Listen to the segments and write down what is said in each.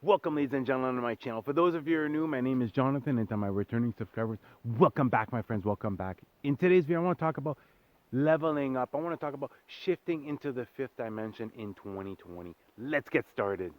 Welcome, ladies and gentlemen, to my channel. For those of you who are new, my name is Jonathan, and to my returning subscribers, welcome back, my friends. Welcome back. In today's video, I want to talk about leveling up. I want to talk about shifting into the fifth dimension in 2020. Let's get started.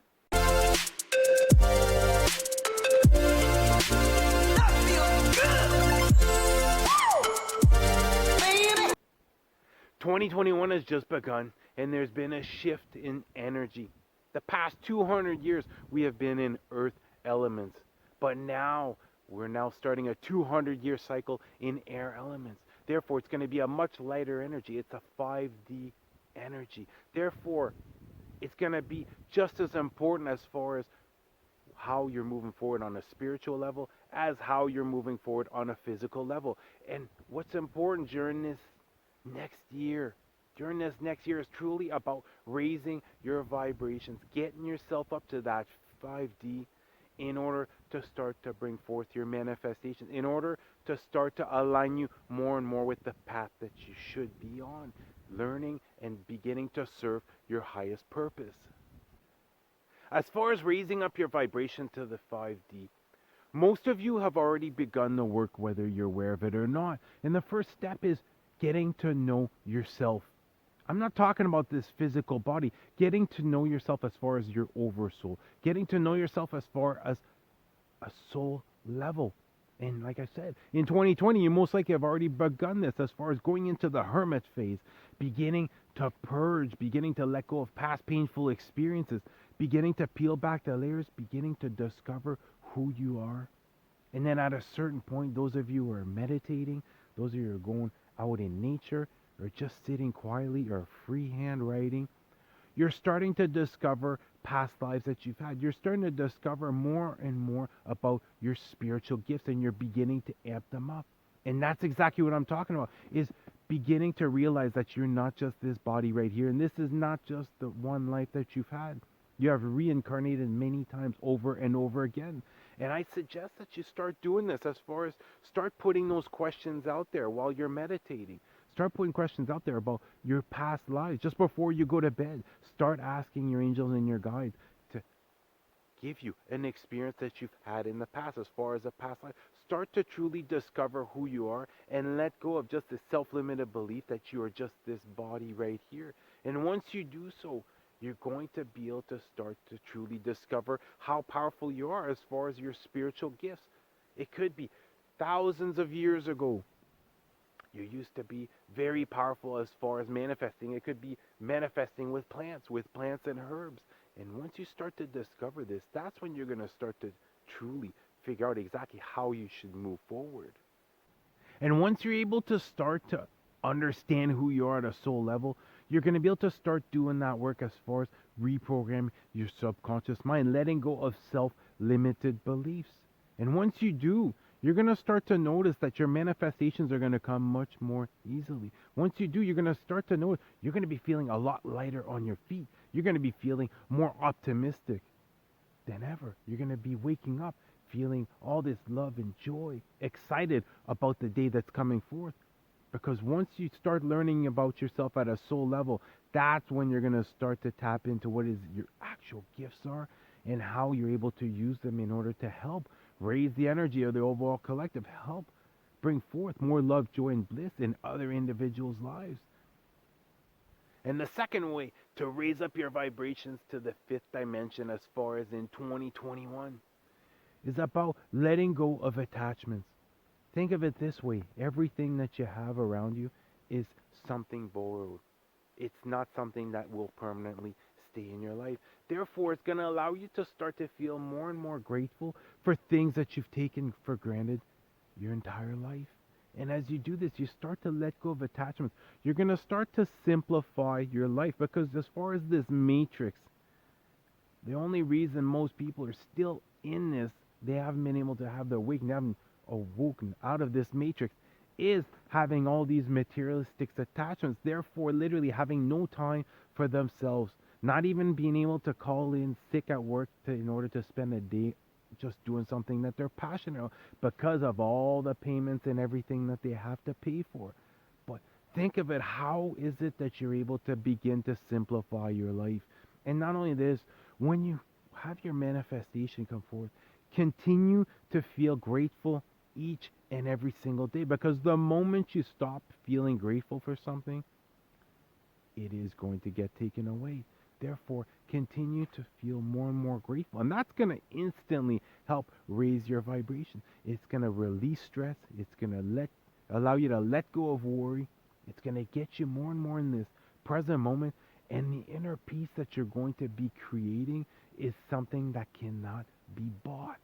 2021 has just begun, and there's been a shift in energy. The past 200 years, we have been in earth elements, but now we're starting a 200-year cycle in air elements. Therefore, it's going to be a much lighter energy. It's a 5D energy. Therefore, it's going to be just as important as far as how you're moving forward on a spiritual level as how you're moving forward on a physical level. And what's important during this next year is truly about raising your vibrations, getting yourself up to that 5D in order to start to bring forth your manifestations, in order to start to align you more and more with the path that you should be on, learning and beginning to serve your highest purpose. As far as raising up your vibration to the 5D, most of you have already begun the work, whether you're aware of it or not. And the first step is getting to know yourself. I'm not talking about this physical body. Getting to know yourself as far as your oversoul. Getting to know yourself as far as a soul level. And like I said, in 2020, you most likely have already begun this as far as going into the hermit phase. Beginning to purge. Beginning to let go of past painful experiences. Beginning to peel back the layers. Beginning to discover who you are. And then at a certain point, those of you who are meditating, those of you who are going out in nature, or just sitting quietly, or freehand writing, you're starting to discover past lives that you've had. You're starting to discover more and more about your spiritual gifts, and you're beginning to amp them up. And that's exactly what I'm talking about, is beginning to realize that you're not just this body right here, and this is not just the one life that you've had. You have reincarnated many times over and over again. And I suggest that you start doing this, as far as start putting those questions out there while you're meditating. Start putting questions out there about your past lives. Just before you go to bed, start asking your angels and your guides to give you an experience that you've had in the past, as far as a past life. Start to truly discover who you are and let go of just the self-limited belief that you are just this body right here. And once you do so, you're going to be able to start to truly discover how powerful you are as far as your spiritual gifts. It could be thousands of years ago, you used to be very powerful as far as manifesting. It could be manifesting with plants and herbs. And once you start to discover this, that's when you're going to start to truly figure out exactly how you should move forward. And once you're able to start to understand who you are at a soul level, you're going to be able to start doing that work as far as reprogramming your subconscious mind, letting go of self-limited beliefs. And once you do, you're going to start to notice that your manifestations are going to come much more easily. Once you do, you're going to start to notice you're going to be feeling a lot lighter on your feet. You're going to be feeling more optimistic than ever. You're going to be waking up feeling all this love and joy, excited about the day that's coming forth. Because once you start learning about yourself at a soul level, that's when you're going to start to tap into what is your actual gifts are and how you're able to use them in order to help raise the energy of the overall collective, help bring forth more love, joy, and bliss in other individuals' lives. And the second way to raise up your vibrations to the fifth dimension as far as in 2021 is about letting go of attachments. Think of it this way. Everything that you have around you is something borrowed. It's not something that will permanently stay in your life. Therefore, it's going to allow you to start to feel more and more grateful for things that you've taken for granted your entire life. And as you do this, you start to let go of attachments. You're going to start to simplify your life, because as far as this matrix, the only reason most people are still in this, they haven't been able to have their awakening, they haven't awoken out of this matrix, is having all these materialistic attachments, therefore literally having no time for themselves, not even being able to call in sick at work in order to spend a day just doing something that they're passionate about, because of all the payments and everything that they have to pay for. But think of it, how is it that you're able to begin to simplify your life? And not only this, when you Have your manifestation come forth. Continue to feel grateful each and every single day, because the moment you stop feeling grateful for something, it is going to get taken away. Therefore, continue to feel more and more grateful. And that's going to instantly help raise your vibration. It's going to release stress. It's going to allow you to let go of worry. It's going to get you more and more in this present moment. And the inner peace that you're going to be creating is something that cannot be bought.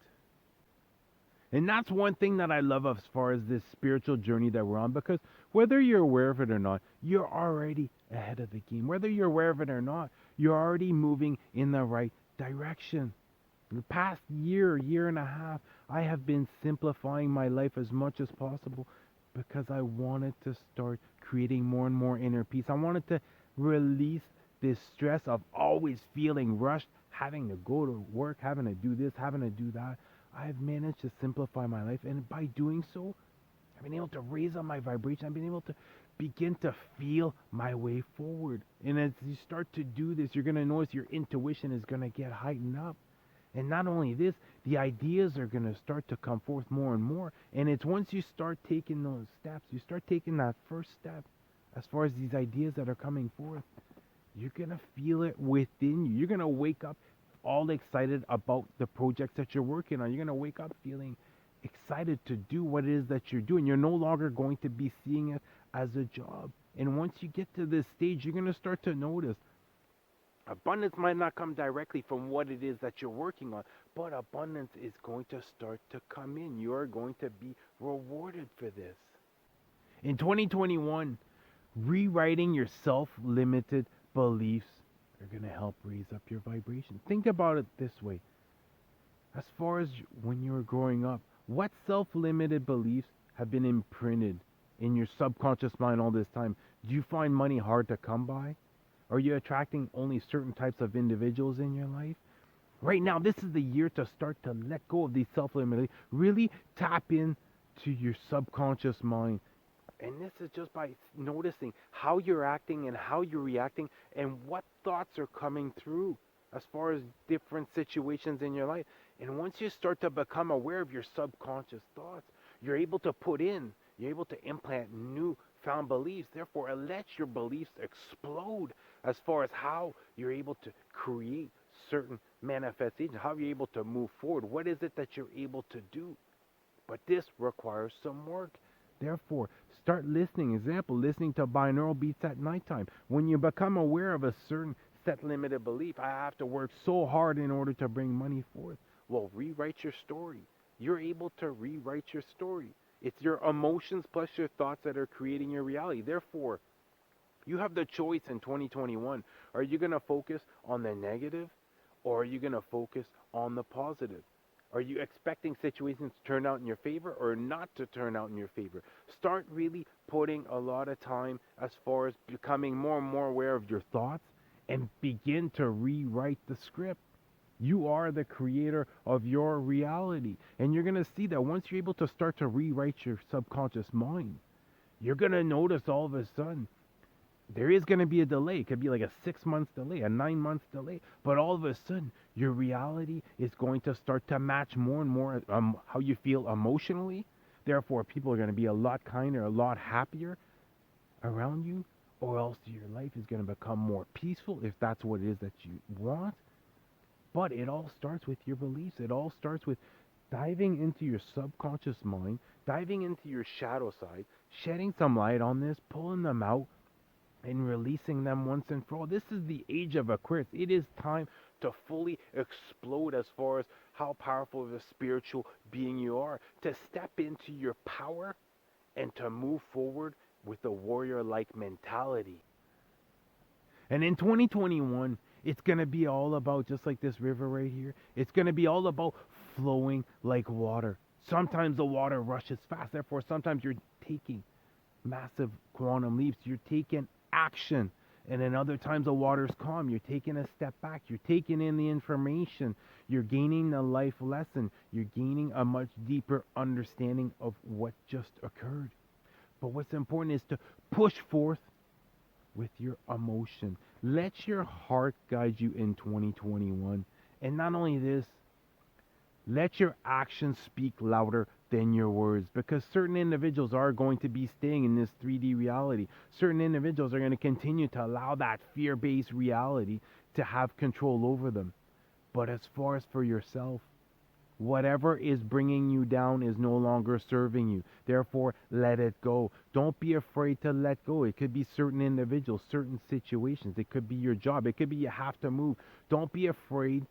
And that's one thing that I love as far as this spiritual journey that we're on, because whether you're aware of it or not, you're already ahead of the game. Whether you're aware of it or not, you're already moving in the right direction. The past year and a half, I have been simplifying my life as much as possible because I wanted to start creating more and more inner peace. I wanted to release this stress of always feeling rushed, having to go to work, having to do this, having to do that. I've managed to simplify my life, and by doing so, I've been able to raise up my vibration. I've been able to begin to feel my way forward. And as you start to do this, you're going to notice your intuition is going to get heightened up. And not only this, the ideas are going to start to come forth more and more. And it's once you start taking those steps, you start taking that first step as far as these ideas that are coming forth, you're going to feel it within you. You're going to wake up all excited about the projects that you're working on. You're going to wake up feeling excited to do what it is that you're doing. You're no longer going to be seeing it as a job. And once you get to this stage, you're going to start to notice abundance might not come directly from what it is that you're working on, but abundance is going to start to come in. You are going to be rewarded for this. In 2021, rewriting your self-limited beliefs are going to help raise up your vibration. Think about it this way. As far as when you were growing up, what self-limited beliefs have been imprinted in your subconscious mind all this time? Do you find money hard to come by? Are you attracting only certain types of individuals in your life? Right now, this is the year to start to let go of these self-limited. Really tap into your subconscious mind. And this is just by noticing how you're acting and how you're reacting and what thoughts are coming through as far as different situations in your life. And once you start to become aware of your subconscious thoughts, you're able to you're able to implant new found beliefs. Therefore, it lets your beliefs explode as far as how you're able to create certain manifestations, how you're able to move forward. What is it that you're able to do? But this requires some work. Therefore, start listening. Example, listening to binaural beats at nighttime. When you become aware of a certain set limited belief, I have to work so hard in order to bring money forth. Well, rewrite your story. You're able to rewrite your story. It's your emotions plus your thoughts that are creating your reality. Therefore, you have the choice in 2021. Are you going to focus on the negative, or are you going to focus on the positive? Are you expecting situations to turn out in your favor or not to turn out in your favor? Start really putting a lot of time as far as becoming more and more aware of your thoughts and begin to rewrite the script. You are the creator of your reality. And you're going to see that once you're able to start to rewrite your subconscious mind, you're going to notice all of a sudden there is going to be a delay. It could be like a 6-month delay, a 9-month delay. But all of a sudden, your reality is going to start to match more and more how you feel emotionally. Therefore, people are going to be a lot kinder, a lot happier around you. Or else your life is going to become more peaceful if that's what it is that you want. But it all starts with your beliefs. It all starts with diving into your subconscious mind, diving into your shadow side, shedding some light on this, pulling them out, and releasing them once and for all. This is the age of Aquarius. It is time to fully explode as far as how powerful of a spiritual being you are, to step into your power and to move forward with a warrior-like mentality. And in 2021, it's going to be all about, just like this river right here, it's going to be all about flowing like water. Sometimes the water rushes fast. Therefore, sometimes you're taking massive quantum leaps. You're taking action. And then other times the water's calm. You're taking a step back. You're taking in the information. You're gaining the life lesson. You're gaining a much deeper understanding of what just occurred. But what's important is to push forth with your emotion. Let your heart guide you in 2021 And not only this, let your actions speak louder than your words, because certain individuals are going to be staying in this 3D reality. Certain individuals are going to continue to allow that fear-based reality to have control over them. But as far as for yourself, whatever is bringing you down is no longer serving you. Therefore, let it go. Don't be afraid to let go. It could be certain individuals, certain situations. It could be your job. It could be you have to move. Don't be afraid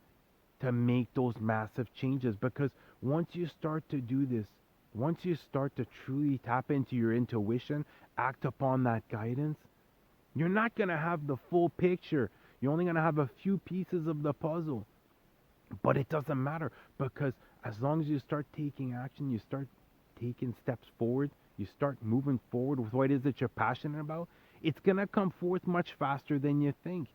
to make those massive changes, because once you start to do this, once you start to truly tap into your intuition, act upon that guidance, you're not going to have the full picture. You're only going to have a few pieces of the puzzle. But it doesn't matter, because as long as you start taking action, you start taking steps forward, you start moving forward with what it is that you're passionate about, it's going to come forth much faster than you think,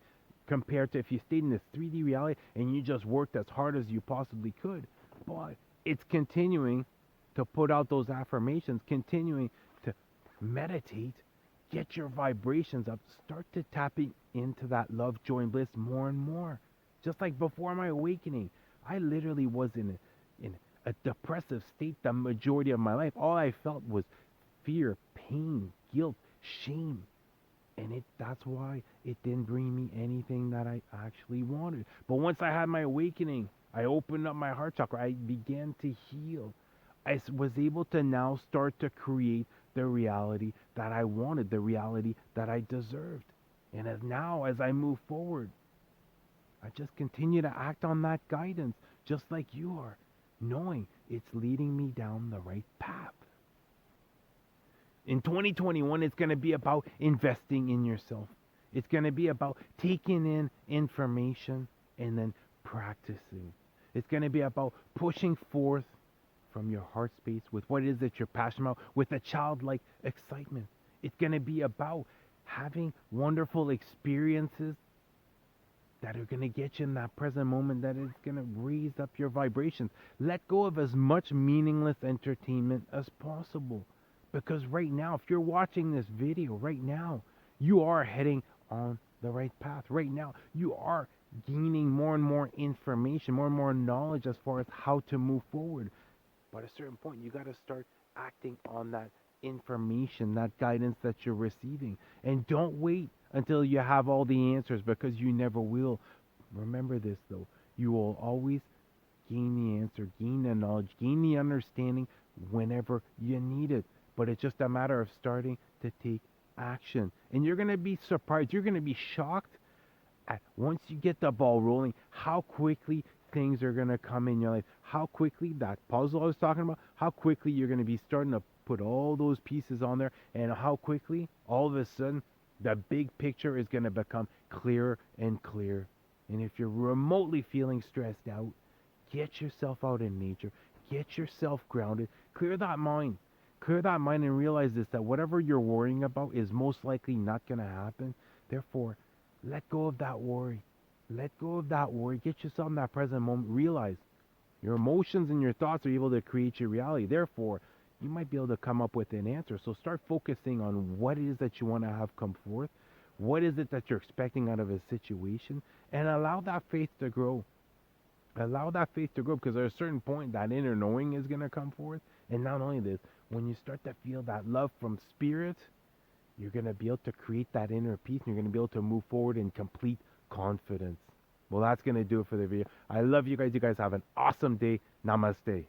compared to if you stayed in this 3D reality and you just worked as hard as you possibly could. But it's continuing to put out those affirmations, continuing to meditate, get your vibrations up, start to tapping into that love, joy, and bliss more and more. Just like before my awakening, I literally was in a depressive state the majority of my life. All I felt was fear, pain, guilt, shame. And that's why it didn't bring me anything that I actually wanted. But once I had my awakening, I opened up my heart chakra. I began to heal. I was able to now start to create the reality that I wanted, the reality that I deserved. And as I move forward, I just continue to act on that guidance, just like you are, knowing it's leading me down the right path. In 2021, it's going to be about investing in yourself. It's going to be about taking in information and then practicing. It's going to be about pushing forth from your heart space with what it is that you're passionate about, with a childlike excitement. It's going to be about having wonderful experiences that are going to get you in that present moment, that is going to raise up your vibrations. Let go of as much meaningless entertainment as possible. Because right now, if you're watching this video right now, you are heading on the right path. Right now, you are gaining more and more information, more and more knowledge as far as how to move forward. But at a certain point, you got to start acting on that information, that guidance that you're receiving. And don't wait until you have all the answers, because you never will. Remember this, though. You will always gain the answer, gain the knowledge, gain the understanding whenever you need it. But it's just a matter of starting to take action. And you're going to be surprised. You're going to be shocked at, once you get the ball rolling, how quickly things are going to come in your life. How quickly that puzzle I was talking about, how quickly you're going to be starting to put all those pieces on there. And how quickly, all of a sudden, the big picture is going to become clearer and clearer. And if you're remotely feeling stressed out, get yourself out in nature. Get yourself grounded. Clear that mind. Clear that mind and realize this, that whatever you're worrying about is most likely not going to happen. Therefore, let go of that worry. Let go of that worry. Get yourself in that present moment. Realize your emotions and your thoughts are able to create your reality. Therefore, you might be able to come up with an answer. So start focusing on what it is that you want to have come forth. What is it that you're expecting out of a situation? And allow that faith to grow. Allow that faith to grow, because at a certain point, that inner knowing is going to come forth. And not only this, when you start to feel that love from spirit, you're going to be able to create that inner peace, and you're going to be able to move forward in complete confidence. Well, that's going to do it for the video. I love you guys. You guys have an awesome day. Namaste.